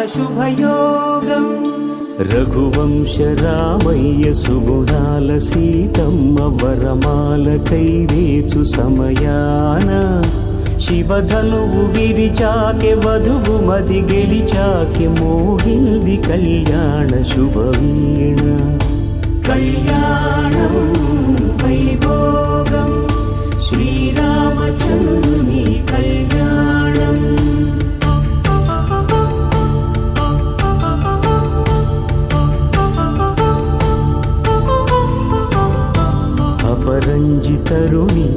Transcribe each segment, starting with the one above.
శుభయోగం రఘువంశ రామయ్య సుగుణాల సీతమ్మ వరమాల కైవేచు సమయాన శివధనువు విరిచాకె వధువు మది గెలిచాకె మోగింది కళ్యాణ శుభవీణ కళ్యాణం వైభోగం శ్రీరామచంద్రుని కళ్యాణం అపరంజి తరుణి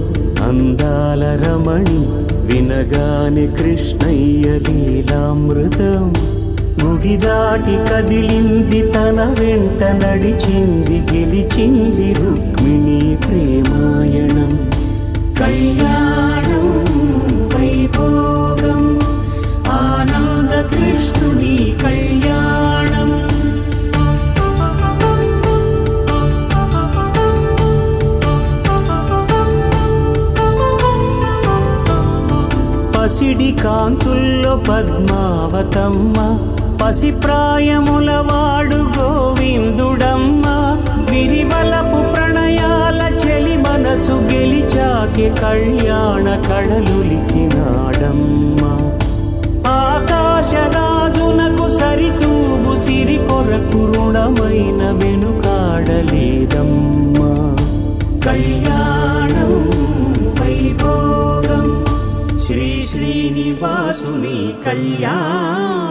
అందాల రమణి వినగానే కృష్ణయ్య లీలామృతం గుడి దాటి కదిలింది తన వెంట నడిచింది గెలిచింది రుక్మిణి ప్రేమాయణం కళ్యాణం వైభోగం ఆనంద కృష్ణుని కళ్యాణం పసిడి కాంతుల్లో పద్మావతమ్మ పసిప్రాయముల వాడు గోవిందుడమ్మ విరివలపు ప్రణయాల చెలి మనసు గెలిచాకే కళ్యాణ కళలులికినాడమ్మ ఆకాశరాజునకు సరితూగు సిరి కొరకు రుణమైన వెనుకాడలేదమ్మా కళ్యాణం వైభోగం శ్రీ శ్రీనివాసుని కళ్యాణం